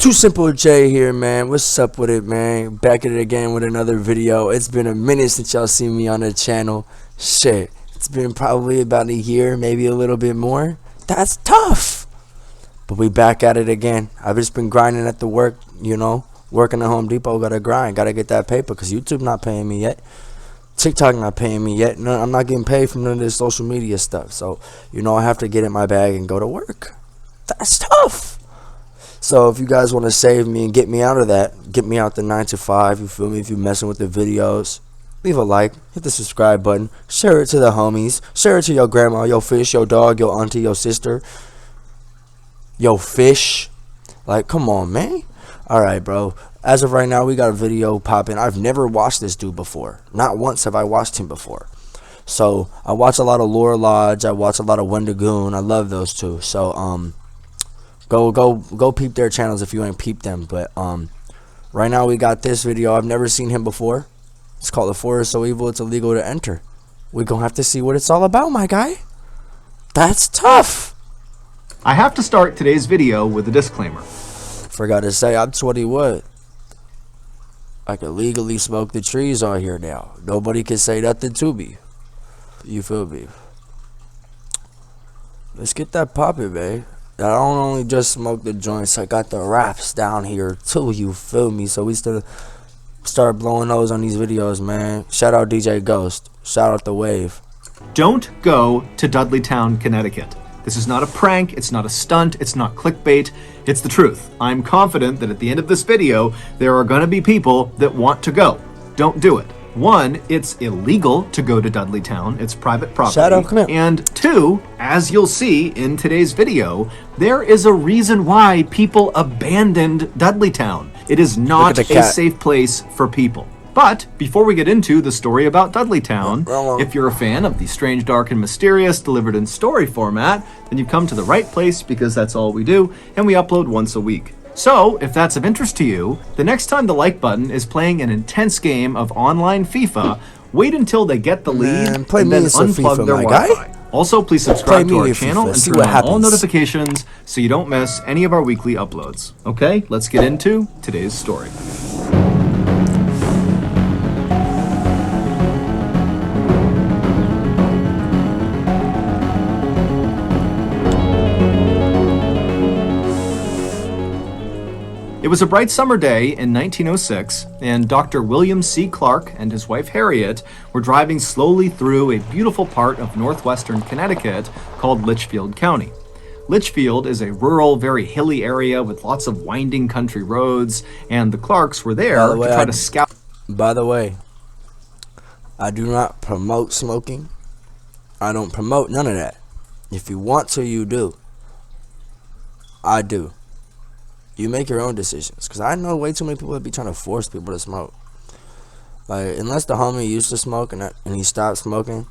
Too Simple J here, man. What's up with it, man? Back at it again with another video. It's been a minute since y'all seen me on the channel. Shit, it's been probably about a year, maybe a little bit more. That's tough. But we back at it again. I've just been grinding at the work, you know. Working at Home Depot, gotta grind, gotta get that paper, because YouTube not paying me yet. TikTok not paying me yet. No, I'm not getting paid from none of this social media stuff. So, you know, I have to get in my bag and go to work. That's tough. So if you guys want to save me and get me out of that, get me out the 9 to 5, you feel me? If you're messing with the videos, leave a like, hit the subscribe button, share it to the homies, share it to your grandma, your fish, your dog, your auntie, your sister, your fish. Like, come on, man. Alright, bro. As of right now, we got a video popping. I've never watched this dude before. Not once have I watched him before. So, I watch a lot of Lore Lodge. I watch a lot of Wendigoon. I love those two. So, Go peep their channels if you ain't peeped them. But right now we got this video. I've never seen him before. It's called The Forest So Evil It's Illegal to Enter. We're gonna have to see what it's all about, my guy. That's tough. I have to start today's video with a disclaimer. Forgot to say, I'm 21. I can legally smoke the trees on here now. Nobody can say nothing to me. You feel me? Let's get that poppin', man. I don't only just smoke the joints, I got the wraps down here too, you feel me? So we still start blowing those on these videos, man. Shout out DJ Ghost. Shout out The Wave. Don't go to Dudleytown, Connecticut. This is not a prank, it's not a stunt, it's not clickbait, it's the truth. I'm confident that at the end of this video, there are gonna be people that want to go. Don't do it. One, it's illegal to go to Dudleytown. It's private property. Shadow, come here. And two, as you'll see in today's video, there is a reason why people abandoned Dudleytown. It is not a safe place for people. But before we get into the story about Dudleytown, if you're a fan of the strange, dark, and mysterious delivered in story format, then you've come to the right place, because that's all we do, and we upload once a week. So, if that's of interest to you, the next time the like button is playing an intense game of online FIFA, wait until they get the lead and then unplug their Wi-Fi. Also, please subscribe to our channel and turn on all notifications so you don't miss any of our weekly uploads. Okay, let's get into today's story. It was a bright summer day in 1906, and Dr. William C. Clark and his wife Harriet were driving slowly through a beautiful part of northwestern Connecticut called Litchfield County. Litchfield is a rural, very hilly area with lots of winding country roads, and the Clarks were there to try to scout. By the way, I do not promote smoking. I don't promote none of that. If you want to, you do. I do. You make your own decisions, because I know way too many people that be trying to force people to smoke. Like, unless the homie used to smoke and he stopped smoking,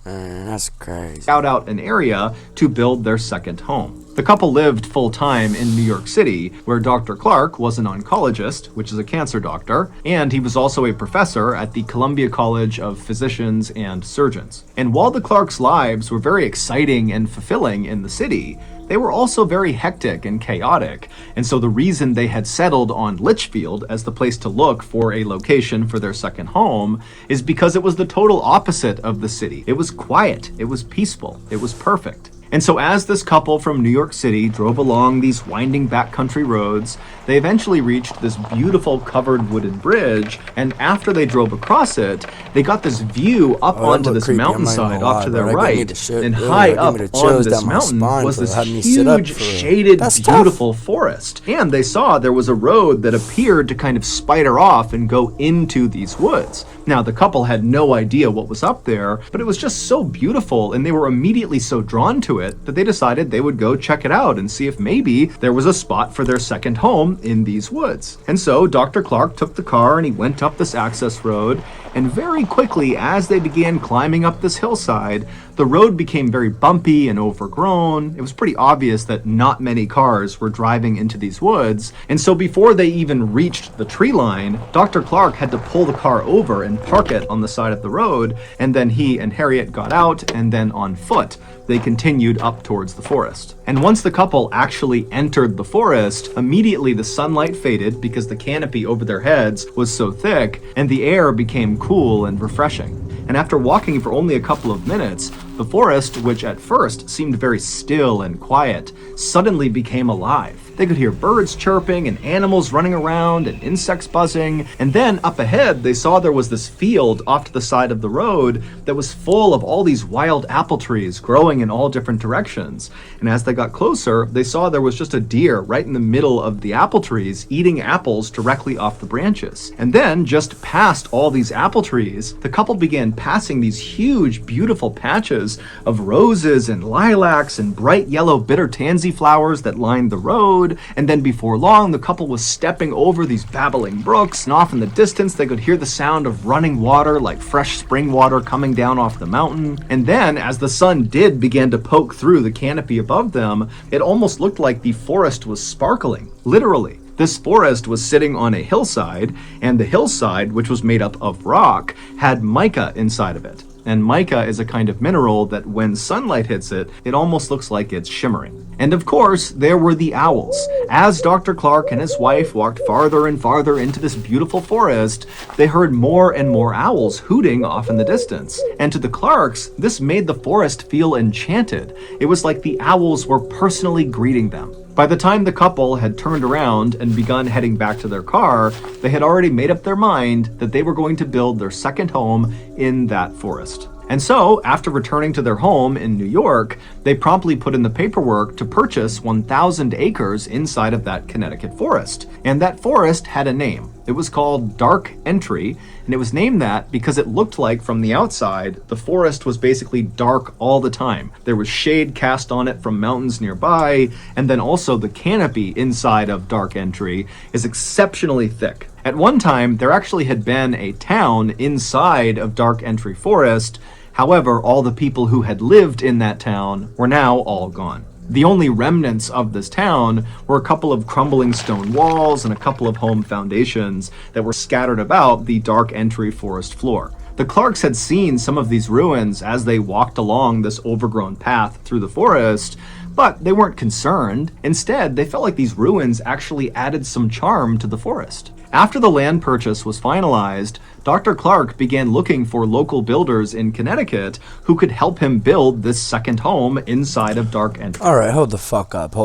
man, that's crazy. Scout out an area to build their second home. The couple lived full-time in New York City, where Dr. Clark was an oncologist, which is a cancer doctor, and he was also a professor at the Columbia College of Physicians and Surgeons. And while the Clarks' lives were very exciting and fulfilling in the city, they were also very hectic and chaotic, and so the reason they had settled on Litchfield as the place to look for a location for their second home is because it was the total opposite of the city. It was quiet, it was peaceful, it was perfect. And so as this couple from New York City drove along these winding backcountry roads, they eventually reached this beautiful covered wooded bridge, and after they drove across it, they got this view up onto this mountainside off to their right, and high up on this mountain was this huge, shaded, beautiful forest. And they saw there was a road that appeared to kind of spider off and go into these woods. Now, the couple had no idea what was up there, but it was just so beautiful, and they were immediately so drawn to it that they decided they would go check it out and see if maybe there was a spot for their second home in these woods. And so Dr. Clark took the car and he went up this access road, and very quickly, as they began climbing up this hillside, the road became very bumpy and overgrown. It was pretty obvious that not many cars were driving into these woods, and so before they even reached the tree line, Dr. Clark had to pull the car over and park it on the side of the road, and then he and Harriet got out and then on foot they continued up towards the forest. And once the couple actually entered the forest, immediately the sunlight faded because the canopy over their heads was so thick, and the air became cool and refreshing. And after walking for only a couple of minutes, the forest, which at first seemed very still and quiet, suddenly became alive. They could hear birds chirping and animals running around and insects buzzing. And then up ahead, they saw there was this field off to the side of the road that was full of all these wild apple trees growing in all different directions. And as they got closer, they saw there was just a deer right in the middle of the apple trees eating apples directly off the branches. And then just past all these apple trees, the couple began passing these huge, beautiful patches of roses and lilacs and bright yellow bitter tansy flowers that lined the road. And then before long, the couple was stepping over these babbling brooks, and off in the distance, they could hear the sound of running water like fresh spring water coming down off the mountain. And then, as the sun did begin to poke through the canopy above them, it almost looked like the forest was sparkling, literally. This forest was sitting on a hillside, and the hillside, which was made up of rock, had mica inside of it. And mica is a kind of mineral that when sunlight hits it, it almost looks like it's shimmering. And of course, there were the owls. As Dr. Clark and his wife walked farther and farther into this beautiful forest, they heard more and more owls hooting off in the distance. And to the Clarks, this made the forest feel enchanted. It was like the owls were personally greeting them. By the time the couple had turned around and begun heading back to their car, they had already made up their mind that they were going to build their second home in that forest. And so, after returning to their home in New York, they promptly put in the paperwork to purchase 1,000 acres inside of that Connecticut forest. And that forest had a name. It was called Dark Entry, and it was named that because it looked like from the outside, the forest was basically dark all the time. There was shade cast on it from mountains nearby, and then also the canopy inside of Dark Entry is exceptionally thick. At one time, there actually had been a town inside of Dark Entry Forest. However, all the people who had lived in that town were now all gone. The only remnants of this town were a couple of crumbling stone walls and a couple of home foundations that were scattered about the Dark Entry forest floor. The Clarks had seen some of these ruins as they walked along this overgrown path through the forest, but they weren't concerned. Instead, they felt like these ruins actually added some charm to the forest. After the land purchase was finalized, Dr. Clark began looking for local builders in Connecticut who could help him build this second home inside of Dark Entry. All right, hold the fuck up.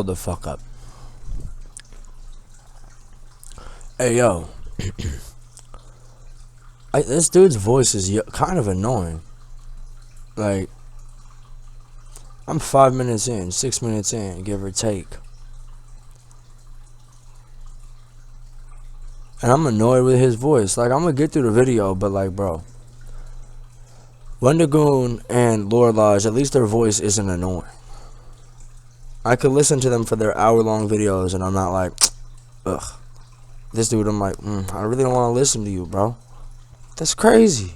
Hey, yo. This dude's voice is kind of annoying. Like, I'm 5 minutes in, 6 minutes in, give or take. And I'm annoyed with his voice. Like, I'm gonna get through the video, but like, bro, Wendigoon and Lord Lodge, at least their voice isn't annoying. I could listen to them for their hour-long videos, and I'm not like, ugh. This dude, I'm like, I really don't want to listen to you, bro. That's crazy.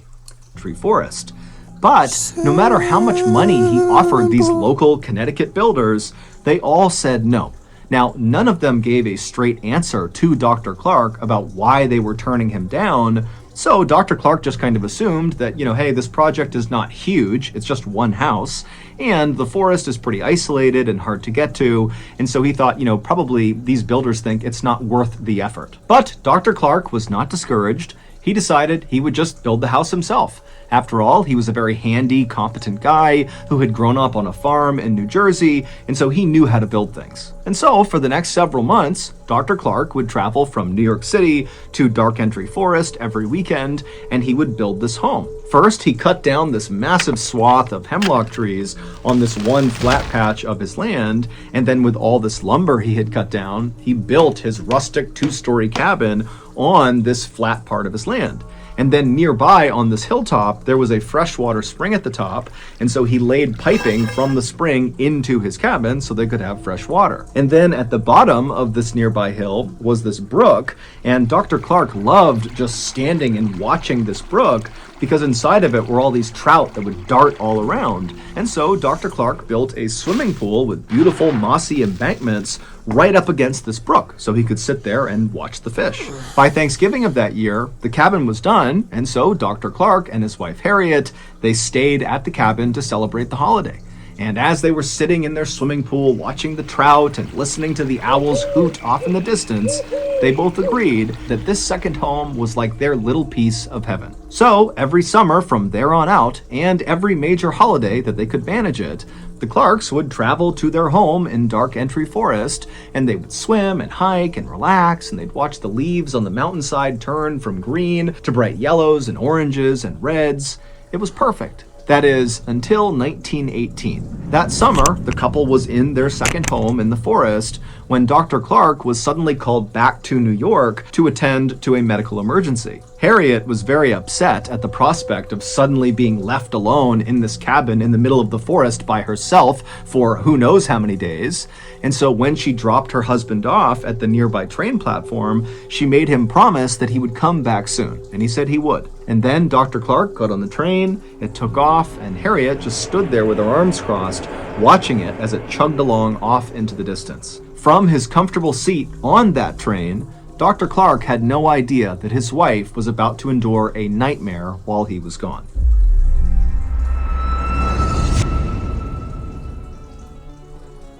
Tree forest. But no matter how much money he offered these local Connecticut builders, they all said no. Now, none of them gave a straight answer to Dr. Clark about why they were turning him down, so Dr. Clark just kind of assumed that, hey, this project is not huge, it's just one house, and the forest is pretty isolated and hard to get to, and so he thought, probably these builders think it's not worth the effort. But Dr. Clark was not discouraged. He decided he would just build the house himself. After all, he was a very handy, competent guy who had grown up on a farm in New Jersey, and so he knew how to build things. And so, for the next several months, Dr. Clark would travel from New York City to Dark Entry Forest every weekend, and he would build this home. First, he cut down this massive swath of hemlock trees on this one flat patch of his land, and then with all this lumber he had cut down, he built his rustic two-story cabin on this flat part of his land. And then nearby on this hilltop, there was a freshwater spring at the top, and so he laid piping from the spring into his cabin so they could have fresh water. And then at the bottom of this nearby hill was this brook, and Dr. Clark loved just standing and watching this brook because inside of it were all these trout that would dart all around. And so Dr. Clark built a swimming pool with beautiful mossy embankments right up against this brook so he could sit there and watch the fish. By Thanksgiving of that year, the cabin was done, and so Dr. Clark and his wife Harriet, they stayed at the cabin to celebrate the holiday. And as they were sitting in their swimming pool watching the trout and listening to the owls hoot off in the distance, they both agreed that this second home was like their little piece of heaven. So every summer from there on out, and every major holiday that they could manage it, the Clarks would travel to their home in Dark Entry Forest, and they would swim and hike and relax, and they'd watch the leaves on the mountainside turn from green to bright yellows and oranges and reds. It was perfect. That is, until 1918. That summer, the couple was in their second home in the forest when Dr. Clark was suddenly called back to New York to attend to a medical emergency. Harriet was very upset at the prospect of suddenly being left alone in this cabin in the middle of the forest by herself for who knows how many days. And so when she dropped her husband off at the nearby train platform, she made him promise that he would come back soon, and he said he would. And then Dr. Clark got on the train, it took off, and Harriet just stood there with her arms crossed, watching it as it chugged along off into the distance. From his comfortable seat on that train, Dr. Clark had no idea that his wife was about to endure a nightmare while he was gone.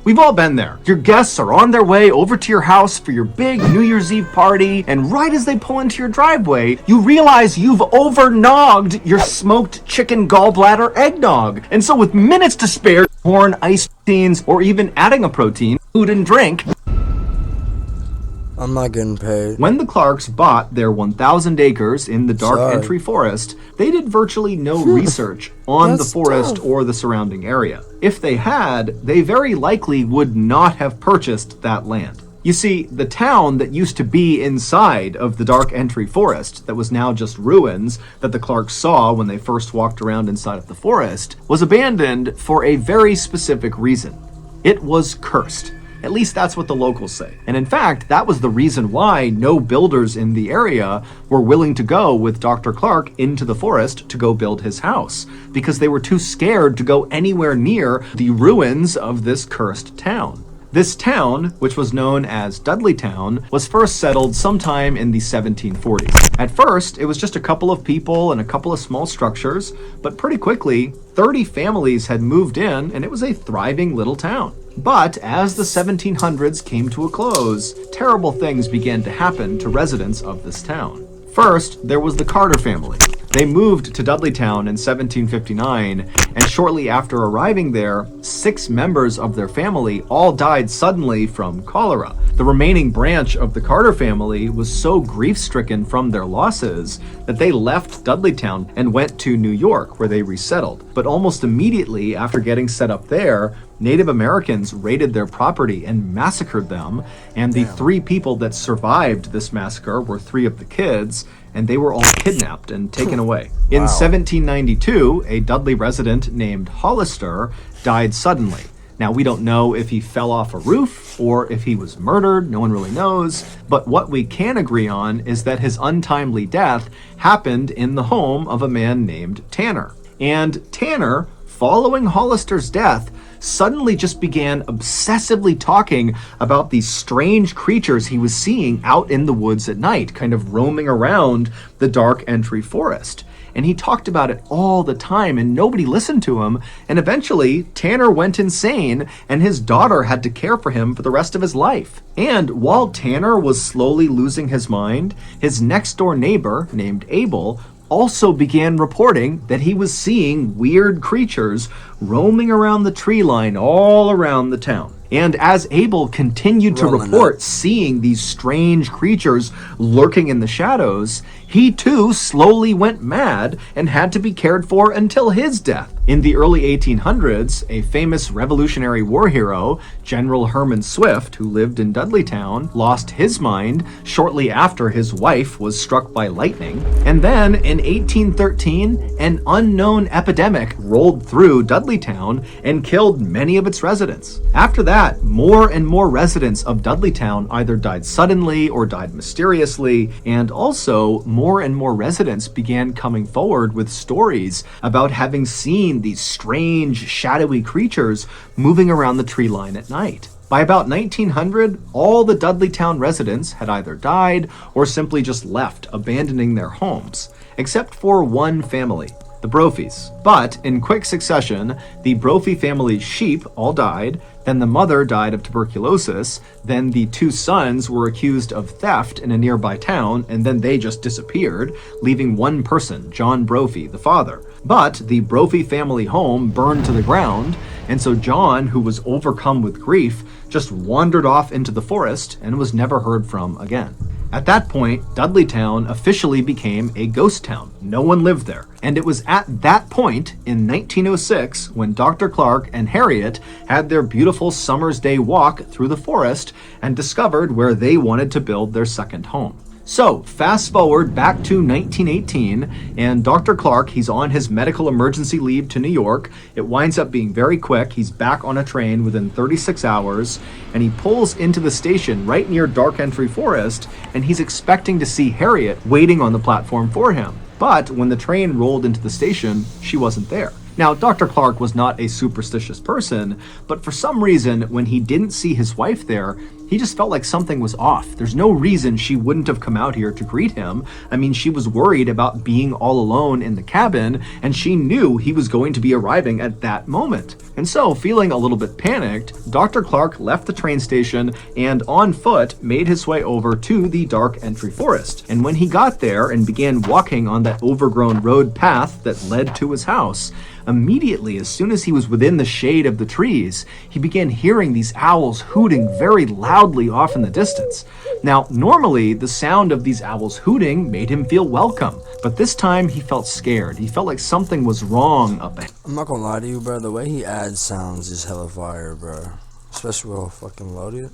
We've all been there. Your guests are on their way over to your house for your big New Year's Eve party, and right as they pull into your driveway, you realize you've overnogged your smoked chicken gallbladder eggnog. And so with minutes to spare, corn, iced beans, or even adding a protein, food and drink, I'm not getting paid. when the Clarks bought their 1,000 acres in the Dark Sorry. Entry Forest, they did virtually no research on the That's forest tough. or the surrounding area. If they had, they very likely would not have purchased that land. You see, the town that used to be inside of the Dark Entry Forest, that was now just ruins that the Clarks saw when they first walked around inside of the forest, was abandoned for a very specific reason. It was cursed. At least that's what the locals say. And in fact, that was the reason why no builders in the area were willing to go with Dr. Clark into the forest to go build his house, because they were too scared to go anywhere near the ruins of this cursed town. This town, which was known as Dudleytown, was first settled sometime in the 1740s. At first, it was just a couple of people and a couple of small structures, but pretty quickly, 30 families had moved in, and it was a thriving little town. But as the 1700s came to a close, terrible things began to happen to residents of this town. First, there was the Carter family. They moved to Dudleytown in 1759, and shortly after arriving there, 6 members of their family all died suddenly from cholera. The remaining branch of the Carter family was so grief-stricken from their losses that they left Dudleytown and went to New York, where they resettled. But almost immediately after getting set up there, Native Americans raided their property and massacred them, and the 3 people that survived this massacre were 3 of the kids, and they were all kidnapped and taken away. In 1792, a Dudley resident named Hollister died suddenly. Now, we don't know if he fell off a roof or if he was murdered, no one really knows, but what we can agree on is that his untimely death happened in the home of a man named Tanner. And Tanner, following Hollister's death, suddenly just began obsessively talking about these strange creatures he was seeing out in the woods at night, kind of roaming around the Dark Entry Forest. And he talked about it all the time, and nobody listened to him. And eventually, Tanner went insane, and his daughter had to care for him for the rest of his life. And while Tanner was slowly losing his mind, his next-door neighbor, named Abel, also began reporting that he was seeing weird creatures roaming around the tree line all around the town. And as Abel continued to report seeing these strange creatures lurking in the shadows, he too slowly went mad and had to be cared for until his death. In the early 1800s, a famous Revolutionary War hero, General Herman Swift, who lived in Dudleytown, lost his mind shortly after his wife was struck by lightning. And then in 1813, an unknown epidemic rolled through Dudleytown and killed many of its residents. After that, more and more residents of Dudleytown either died suddenly or died mysteriously, and also more and more residents began coming forward with stories about having seen these strange, shadowy creatures moving around the tree line at night. By about 1900, all the Dudleytown residents had either died or simply just left, abandoning their homes, except for one family. the Brophies. But in quick succession, the Brophy family's sheep all died, then the mother died of tuberculosis, then the 2 sons were accused of theft in a nearby town, and then they just disappeared, leaving one person, John Brophy, the father. But the Brophy family home burned to the ground, and so John, who was overcome with grief, just wandered off into the forest and was never heard from again. At that point, Dudleytown officially became a ghost town. No one lived there. And it was at that point, in 1906, when Dr. Clark and Harriet had their beautiful summer's day walk through the forest and discovered where they wanted to build their second home. So, fast forward back to 1918, and Dr. Clark, he's on his medical emergency leave to New York. It winds up being very quick. He's back on a train within 36 hours, and he pulls into the station right near Dark Entry Forest, and he's expecting to see Harriet waiting on the platform for him. But when the train rolled into the station, she wasn't there. Now, Dr. Clark was not a superstitious person, but for some reason, when he didn't see his wife there, he just felt like something was off. There's no reason she wouldn't have come out here to greet him. I mean, she was worried about being all alone in the cabin, and she knew he was going to be arriving at that moment. And so, feeling a little bit panicked, Dr. Clark left the train station and on foot made his way over to the Dark Entry Forest. And when he got there and began walking on that overgrown road path that led to his house, immediately, as soon as he was within the shade of the trees, he began hearing these owls hooting very loudly off in the distance. Now, normally, the sound of these owls hooting made him feel welcome, but this time he felt scared. He felt like something was wrong up ahead. I'm not gonna lie to you, bro. The way he adds sounds is hella fire, bro. Especially real fucking loaded.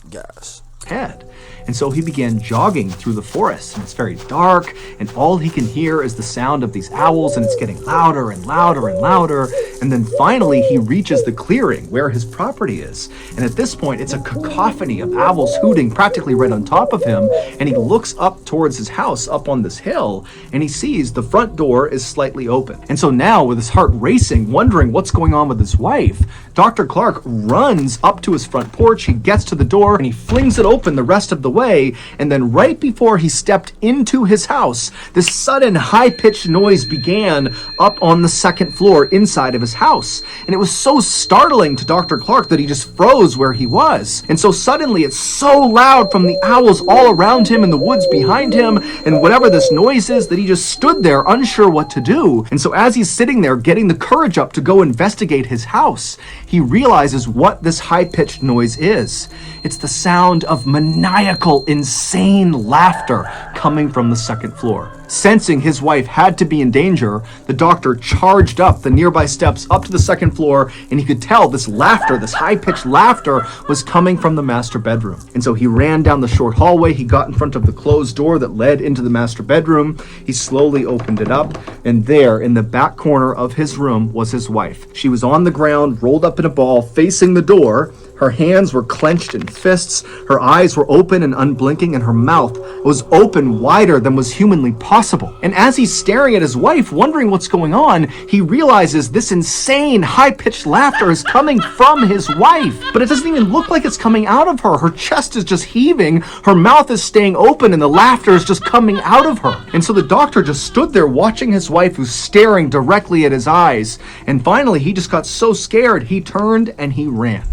Gas. And so he began jogging through the forest, and it's very dark, and all he can hear is the sound of these owls, and it's getting louder and louder and louder, and then finally he reaches the clearing where his property is. And at this point, it's a cacophony of owls hooting practically right on top of him, and he looks up towards his house up on this hill, and he sees the front door is slightly open. And so now, with his heart racing, wondering what's going on with his wife, Dr. Clark runs up to his front porch, he gets to the door, and he flings it open the rest of the way, and then right before he stepped into his house, this sudden high-pitched noise began up on the second floor inside of his house. And it was so startling to Dr. Clark that he just froze where he was. And so suddenly it's so loud from the owls all around him and the woods behind him and whatever this noise is that he just stood there unsure what to do. And so as he's sitting there getting the courage up to go investigate his house, he realizes what this high-pitched noise is. It's the sound of maniacal, insane laughter coming from the second floor. Sensing his wife had to be in danger, the doctor charged up the nearby steps up to the second floor, and he could tell this laughter, this high-pitched laughter, was coming from the master bedroom. And so he ran down the short hallway, he got in front of the closed door that led into the master bedroom, he slowly opened it up, and there, in the back corner of his room, was his wife. She was on the ground, rolled up in a ball, facing the door. Her hands were clenched in fists, her eyes were open and unblinking, and her mouth was open wider than was humanly possible. And as he's staring at his wife, wondering what's going on, he realizes this insane, high-pitched laughter is coming from his wife. But it doesn't even look like it's coming out of her. Her chest is just heaving, her mouth is staying open, and the laughter is just coming out of her. And so the doctor just stood there watching his wife, who's staring directly at his eyes. And finally, he just got so scared, he turned and he ran.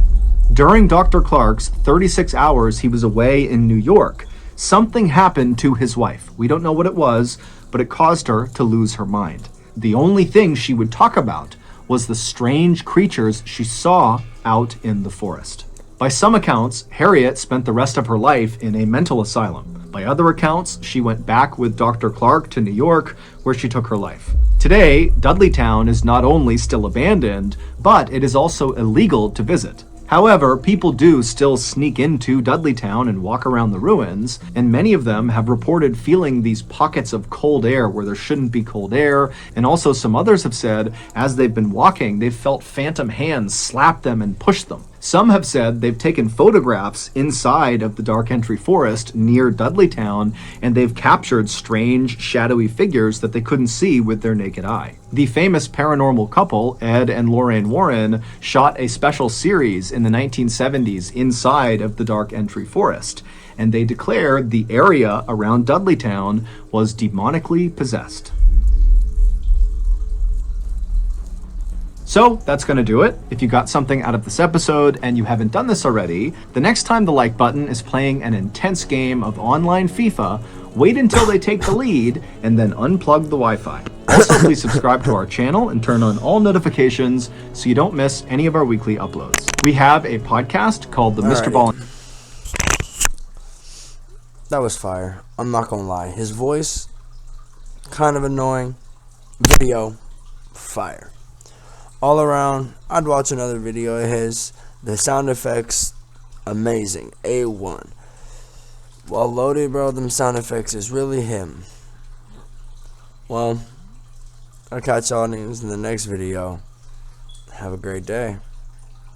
During Dr. Clark's 36 hours he was away in New York, something happened to his wife. We don't know what it was, but it caused her to lose her mind. The only thing she would talk about was the strange creatures she saw out in the forest. By some accounts, Harriet spent the rest of her life in a mental asylum. By other accounts, she went back with Dr. Clark to New York, where she took her life. Today, Dudleytown is not only still abandoned, but it is also illegal to visit. However, people do still sneak into Dudleytown and walk around the ruins, and many of them have reported feeling these pockets of cold air where there shouldn't be cold air, and also some others have said as they've been walking, they've felt phantom hands slap them and push them. Some have said they've taken photographs inside of the Dark Entry Forest near Dudleytown, and they've captured strange, shadowy figures that they couldn't see with their naked eye. The famous paranormal couple, Ed and Lorraine Warren, shot a special series in the 1970s inside of the Dark Entry Forest, and they declared the area around Dudleytown was demonically possessed. So that's going to do it. If you got something out of this episode and you haven't done this already, the next time the like button is playing an intense game of online FIFA, wait until they take the lead and then unplug the Wi-Fi. Also, please subscribe to our channel and turn on all notifications so you don't miss any of our weekly uploads. We have a podcast called the Mr. Alrighty. Ball. That was fire. I'm not gonna lie. His voice, kind of annoying. Video, fire. All around, I'd watch another video of his. The sound effects, amazing. A1. Well loaded, bro. Them sound effects is really him. Well, I'll catch y'all in the next video. Have a great day.